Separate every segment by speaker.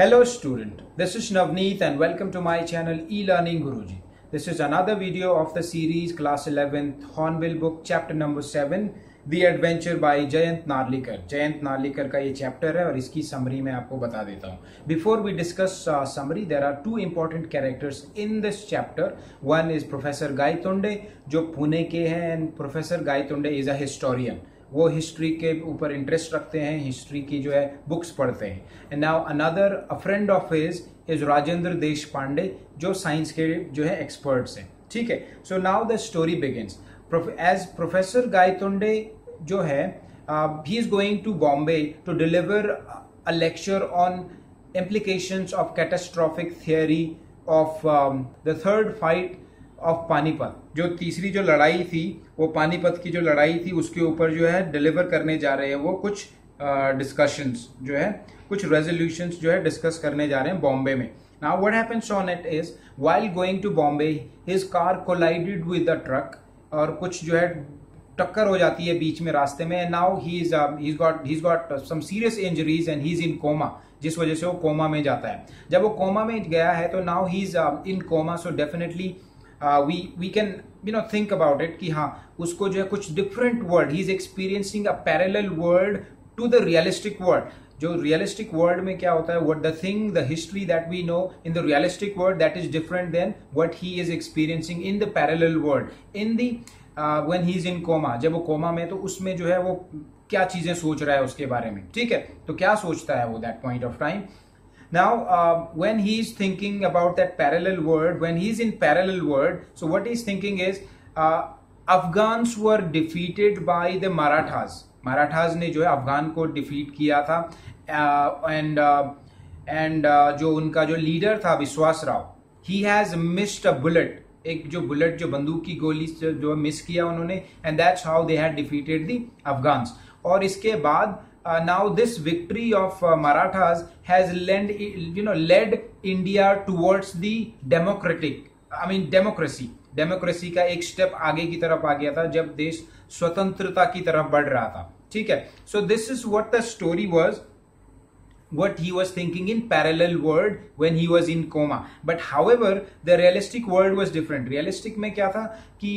Speaker 1: Hello student, this is Navneet and welcome to my channel E-Learning Guruji. This is another video of the series class 11th Hornbill book chapter number 7 The Adventure by Jayant Narlikar. Jayant Narlikar का ये chapter है और इसकी summary मैं आपको बता देता हूँ. Before we discuss summary, there are two important characters in this chapter. One is Professor Gaitonde जो पुणे के हैं and Professor Gaitonde is a historian. वो हिस्ट्री के ऊपर इंटरेस्ट रखते हैं, हिस्ट्री की जो है बुक्स पढ़ते हैं. And now another a friend of his is Rajendra देश पांडे जो साइंस के जो है एक्सपर्ट्स हैं. ठीक है. So now the story begins. As professor Gaitonde जो है he is going to Bombay to deliver a lecture on implications of catastrophic theory of the third fight of Panipat. जो तीसरी जो लड़ाई थी, वो पानीपत की जो लड़ाई थी, उसके ऊपर जो है डिलीवर करने जा रहे हैं. वो कुछ डिस्कशंस जो है, कुछ रेजोल्यूशंस जो है डिस्कस करने जा रहे हैं बॉम्बे में. Now what happens on it is while going to Bombay his car collided with a truck और कुछ जो है टक्कर हो जाती है बीच में रास्ते में. Now he's got some serious injuries and he's in coma, जिस वजह से वो कोमा में जाता है. जब वो कोमा में गया है तो now he's in coma, so definitely we can think about it कि हाँ उसको जो है कुछ different world, he is experiencing a parallel world to the realistic world. जो realistic world में क्या होता है, what the history that we know in the realistic world, that is different than what he is experiencing in the parallel world in the when he is in coma. जब वो coma में, तो उसमें जो है वो क्या चीजें सोच रहा है उसके बारे में. ठीक है, तो क्या सोचता है वो that point of time. Now, when he is thinking about that parallel world, when he is in parallel world, so what he is thinking is, Afghans were defeated by the Marathas. Marathas ने जो है अफगान को defeat किया था, and जो उनका जो leader था विश्वास Rao, he has missed a bullet. एक जो बुलेट, जो बंदूक की गोली जो मिस किया उन्होंने, and that's how they had defeated the Afghans. और इसके बाद now this victory of Marathas has led India towards the democracy का एक स्टेप आगे की तरफ आ गया था जब देश स्वतंत्रता की तरफ बढ़ रहा था. ठीक है. So this is what the story was, what he was thinking in parallel world when he was in coma. But however, the realistic world was different. Realistic में क्या था कि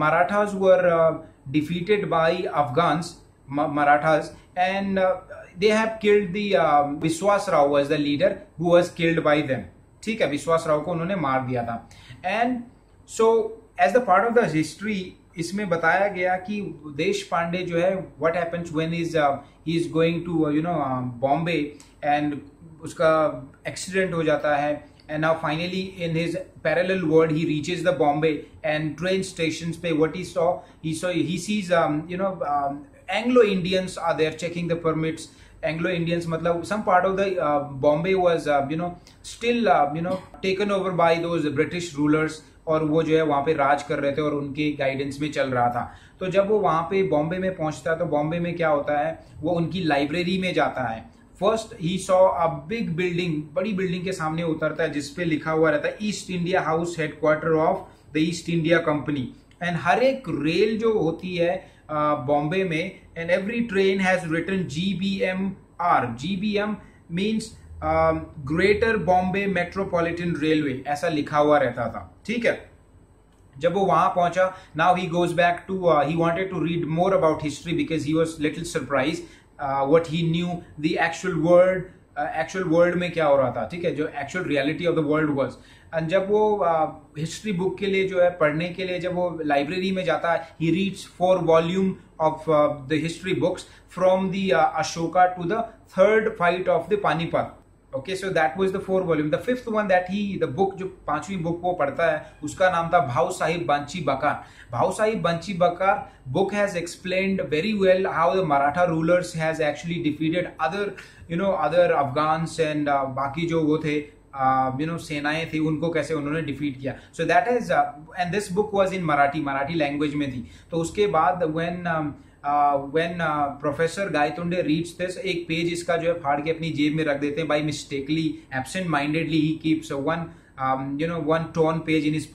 Speaker 1: Marathas were defeated by Afghans, Marathas, and they have killed the Vishwas Rao was the leader who was killed by them. ठीक है, विश्वास राव को उन्होंने मार दिया था. And so as the part of the history, इसमें बताया गया कि देश पांडे जो है what happens when he is going to Bombay and उसका एक्सीडेंट हो जाता है. And now finally in his parallel world he reaches the Bombay, and train stations पे what he sees Anglo-Indians are there checking the permits. Anglo-Indians मतलब some part of the Bombay was still taken over by those British rulers, और वो जो है वहाँ पे राज कर रहे थे और उनके गाइडेंस में चल रहा था. तो जब वो वहाँ पे बॉम्बे में पहुँचता है तो बॉम्बे में क्या होता है, वो उनकी लाइब्रेरी में जाता है. फर्स्ट ही सॉ अ बिग बिल्डिंग, बड़ी बिल्डिंग के सामने उतरता है जिसपे लिखा हुआ रहता है East India House, headquarter of the East India Company. And हर एक रेल जो होती है बॉम्बे में, and every train has written GBMR. GBM means Greater Bombay Metropolitan Railway, ऐसा लिखा हुआ रहता था. ठीक है. जब वो वहां पहुंचा, now he goes back to he wanted to read more about history because he was little surprise what he knew the actual world में क्या हो रहा था. ठीक है, जो actual reality of the world was. And जब वो हिस्ट्री बुक के लिए जो है पढ़ने के लिए जब वो लाइब्रेरी में जाता है, he reads 4 volume of the history books from the Ashoka to the third fight of the Panipat. Okay, so that was the 4 volume. The 5th one that the book, जो 5वीं बुक वो पढ़ता है, उसका नाम था भाव साहिब बांची बकार. भाव साहिब बांची बकार book has explained very well how the Maratha rulers has actually defeated other Afghans and बाकी जो वो थे सेनाएं थी, उनको कैसे उन्होंने डिफीट किया. So that is and this book was in Marathi language में थी. तो उसके बाद when Professor Gaitonde reads this, एक पेज इसका जो है फाड़ के अपनी जेब में रख देते हैं. By mistakenly, absent-mindedly, he keeps one torn page in his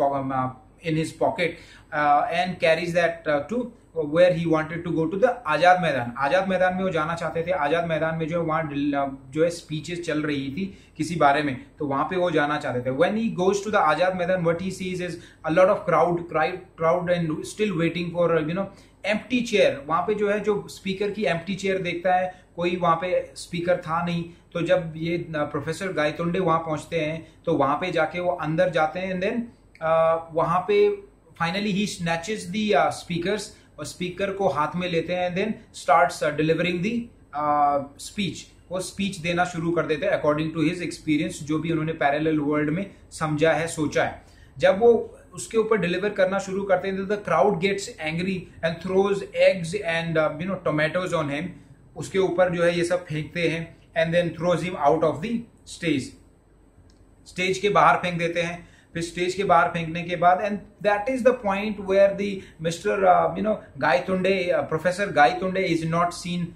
Speaker 1: pocket and carries that to where he wanted to go to the Azad Maidan. Azad Maidan में वो जाना चाहते थे. आजाद मैदान में जो है वहाँ जो है स्पीचेस चल रही थी किसी बारे में, तो वहां पे वो जाना चाहते थे. When he goes to the Azad Maidan, what he sees is a lot of crowd and still waiting for empty chair. वहां पे जो है जो स्पीकर की empty chair देखता है, कोई वहां पे स्पीकर था नहीं. तो जब ये प्रोफेसर गायतोंडे वहां पहुंचते हैं तो वहां पे जाके वो अंदर जाते हैं. एंड देन वहां पे finally he snatches the speakers, और स्पीकर को हाथ में लेते हैं. And then starts delivering the speech. वो स्पीच देना शुरू कर देते हैं अकॉर्डिंग टू हिज एक्सपीरियंस, जो भी उन्होंने पैरेलल वर्ल्ड में समझा है, सोचा है. जब वो उसके ऊपर डिलीवर करना शुरू करते हैं, the crowd gets angry and throws eggs and tomatoes on him. उसके ऊपर जो है ये सब फेंकते हैं. And then throws him out of the stage. Stage के बाहर फेंक देते हैं. फिर स्टेज के बाहर फेंकने के बाद, and that is the point where the mister Gaitonde, professor Gaitonde is not seen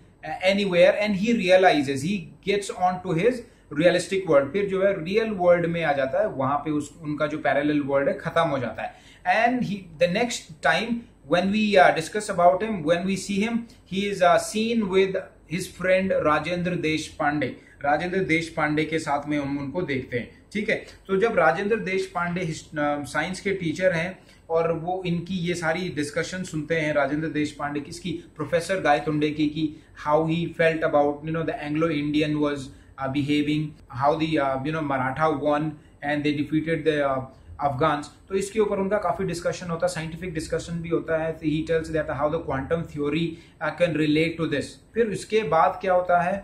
Speaker 1: anywhere, and he realises, he gets on to his realistic world. फिर जो है रियल वर्ल्ड में आ जाता है. वहां पे उनका जो पैरेलल वर्ल्ड है खत्म हो जाता है. And the next time when we discuss about him, when we see him, he is seen with his friend Rajendra देश पांडे. राजेंद्र देश पांडे के साथ में हम उनको देखते हैं. ठीक है, तो जब राजेंद्र देश पांडे साइंस के टीचर हैं और वो इनकी ये सारी डिस्कशन सुनते हैं, राजेंद्र देश पांडे किसकी, प्रोफेसर गायतोंडे की how he felt about the Anglo Indian was behaving, how the Maratha one and they defeated the Afghans. तो इसके ऊपर उनका काफी डिस्कशन होता है, साइंटिफिक डिस्कशन भी होता है. He tells that how the quantum theory can relate to this. फिर इसके बाद क्या होता है,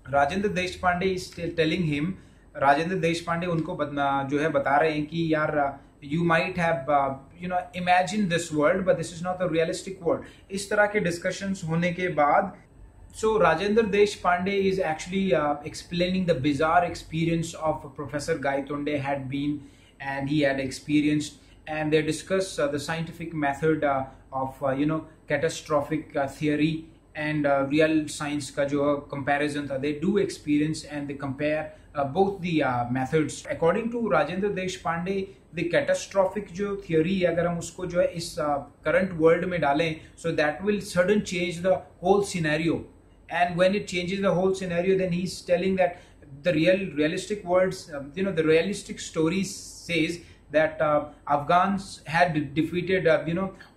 Speaker 1: राजेंद्र देश Pandey is telling him, Rajendra देश पांडे उनको जो है बता रहे हैं कि यार you might have imagine this world but this is not the realistic world. इस तरह के डिस्कशंस होने के बाद, so Rajendra Deshpande is actually explaining the bizarre experience of Professor Gaitonde had been and he had experienced, and they discuss the scientific method of catastrophic theory and real science का जो comparison था. They do experience and they compare both the methods. According to Rajendra Deshpande, the catastrophic जो theory है, अगर हम उसको जो है इस current world में डालें, so that will sudden change the whole scenario. And when it changes the whole scenario, then he's telling that the realistic words, the realistic stories says that Afghans had defeated,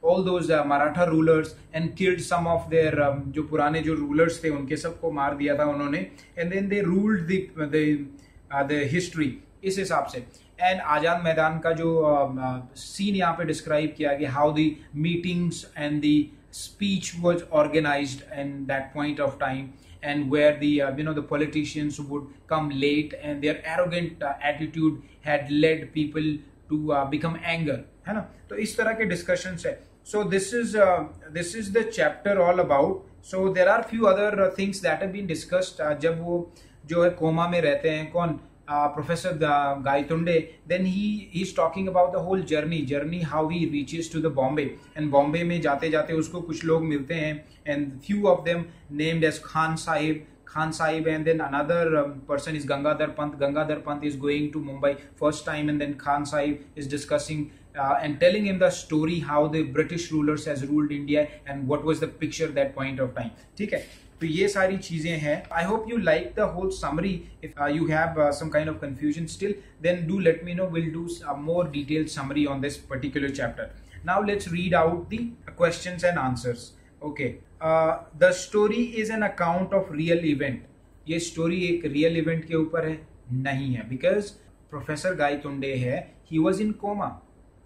Speaker 1: all those Maratha rulers and killed some of their जो पुराने जो rulers थे उनके सबको मार दिया था उन्होंने. And then they ruled the history इस हिसाब से. एंड आजाद मैदान का जो सीन यहाँ पे डिस्क्राइब किया गया, how the meetings and the speech was organized in that point of time, and where the the politicians would come late and their arrogant attitude had led people to become anger, है ना. तो इस तरह के discussions है. So this is the chapter all about. So there are few other things that have been discussed. जब वो जो है कोमा में रहते हैं, कौन, Professor Gaitonde, then he is talking about the whole journey how he reaches to the Bombay, and Bombay में जाते जाते उसको कुछ लोग मिलते हैं, and few of them named as Khan Sahib, and then another person is Gangadhar Pant is going to Mumbai first time, and then Khan Sahib is discussing and telling him the story how the British rulers has ruled India and what was the picture that point of time. ठीक है, तो ये सारी चीजें हैं. I hope you like the whole summary. If you have some kind of confusion still, then do let me know. We'll do a more detailed summary on this particular chapter. Now let's read out the questions and answers. Okay. The story is an account of real event. ये story एक real event के ऊपर है? नहीं है, because Professor Gaitonde है, he was in coma.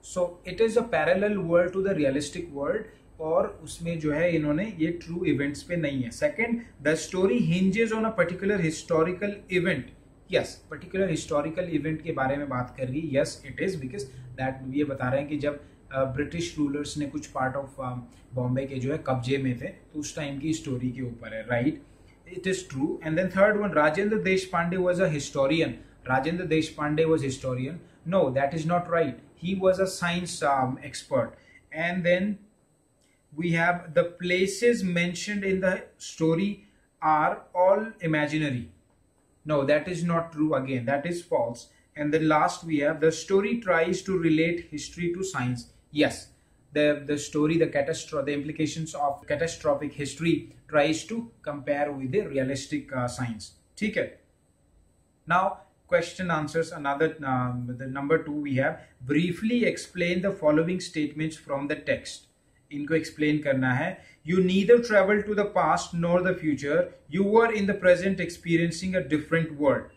Speaker 1: So it is a parallel world to the realistic world. और उसमें जो है इन्होंने ये ट्रू इवेंट्स पे नहीं है. Second, the story hinges on a particular historical event. Yes, particular historical event के बारे में बात कर रही है. Yes it is, because that ये बता रहे हैं कि जब ब्रिटिश रूलर्स ने कुछ पार्ट ऑफ बॉम्बे के जो है कब्जे में थे, तो उस टाइम की स्टोरी के ऊपर है. Right, it is true. And then third one, Rajendra देश Pande was a historian. Rajendra देश Pande was historian. No, that is not right. He was a science expert. And then we have the places mentioned in the story are all imaginary. No, that is not true. Again, that is false. And the last we have, the story tries to relate history to science. Yes, the story, the implications of catastrophic history tries to compare with the realistic science. ठीक है. Now, question answers another, the number 2 we have, briefly explain the following statements from the text. इनको explain करना है. You neither travel to the past nor the future. You were in the present experiencing a different world.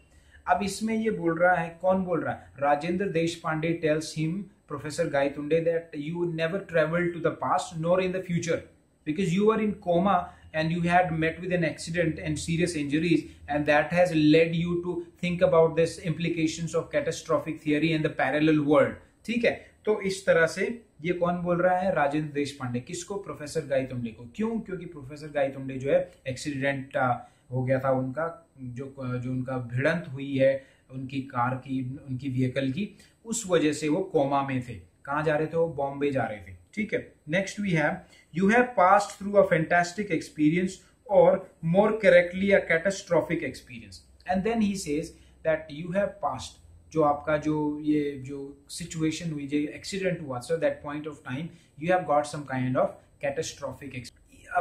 Speaker 1: अब इसमें ये बोल रहा है, कौन बोल रहा है? Rajendra Deshpande tells him, Professor Gaitunde, that you never traveled to the past nor in the future because you were in coma and you had met with an accident and serious injuries, and that has led you to think about this implications of catastrophic theory and the parallel world. ठीक है, तो इस तरह से ये कौन बोल रहा है? राजेंद्र देशपांडे. किसको? प्रोफेसर गायतुंडे को. क्यों? क्योंकि प्रोफेसर गायतुंडे जो है एक्सीडेंट हो गया था उनका, जो उनका भिड़ंत हुई है उनकी कार की, उनकी व्हीकल की, उस वजह से वो कोमा में थे. कहाँ जा रहे थे? वो बॉम्बे जा रहे थे. ठीक है. Next we have, you have passed through a fantastic experience और more correctly a catastrophic experience. And then he says that you have passed, जो आपका जो सिचुएशन हुई, जो एक्सीडेंट हुआ, so that point of time you have got some kind of catastrophic experience.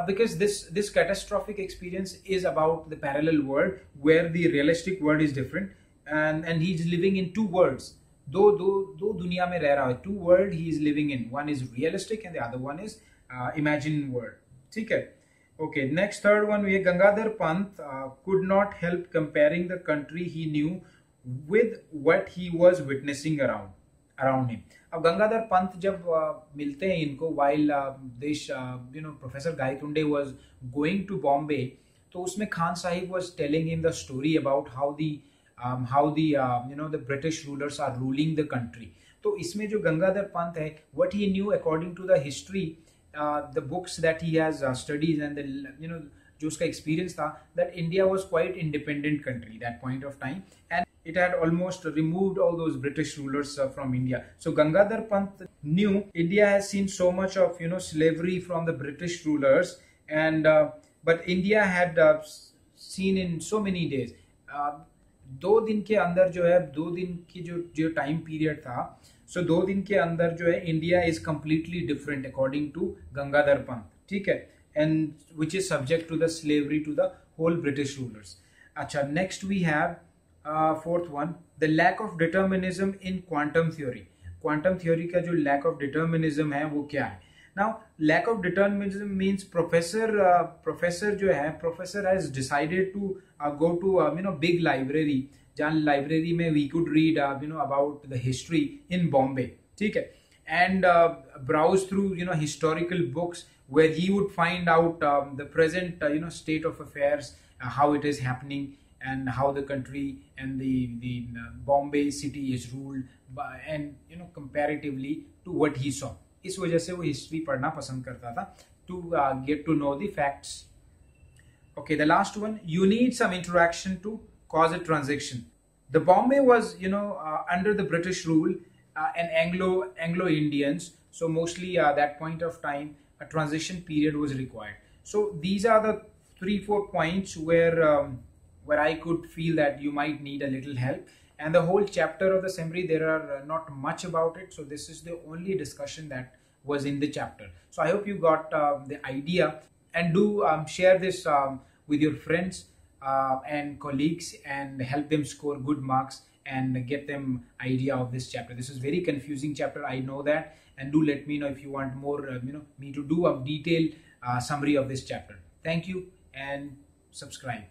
Speaker 1: Because this catastrophic experience is about the parallel world where the realistic world is different, and he is living in two worlds. दो दुनिया में रह रहा है. Two world he is living in. One is realistic and the other one is imagined world. ठीक है. Okay, next third one we have, Gangadhar Pant could not help comparing the country he knew with what he was witnessing around him. अब गंगाधर पंत जब मिलते हैं इनको while Professor Gaitunde was going to Bombay, तो उसमें Khan Sahib was telling him the story about how the British rulers are ruling the country. तो इसमें जो गंगाधर पंत है, what he knew according to the history, the books that he has studied and the जो उसका experience था, that India was quite independent country that point of time, and it had almost removed all those British rulers from India. So Gangadhar Pant knew India has seen so much of slavery from the British rulers, and but India had seen in so many days. 2 दिन के अंदर जो है, 2 दिन की जो time period था, सो 2 दिन के अंदर जो है India is completely different according to Gangadhar Pant. ठीक है. And which is subject to the slavery to the whole British rulers. अच्छा, next we have fourth one, the lack of determinism in quantum theory. Quantum theory का जो lack of determinism है वो क्या है? Now, lack of determinism means professor जो है, professor has decided to go to big library, जहाँ library में we could read about the history in Bombay. ठीक है. And browse through historical books where he would find out the present state of affairs, how it is happening, and how the country and the Bombay city is ruled by, and comparatively to what he saw. इस वजह से वो history पढ़ना पसंद करता था, to get to know the facts. Okay, the last one, you need some interaction to cause a transition. The Bombay was under the British rule and Anglo-Indians, so mostly that point of time a transition period was required. So these are the 3-4 points where I could feel that you might need a little help. And the whole chapter of the summary, there are not much about it. So this is the only discussion that was in the chapter. So I hope you got the idea, and do share this with your friends and colleagues and help them score good marks and get them idea of this chapter. This is very confusing chapter, I know that, and do let me know if you want more me to do a detailed summary of this chapter. Thank you and subscribe.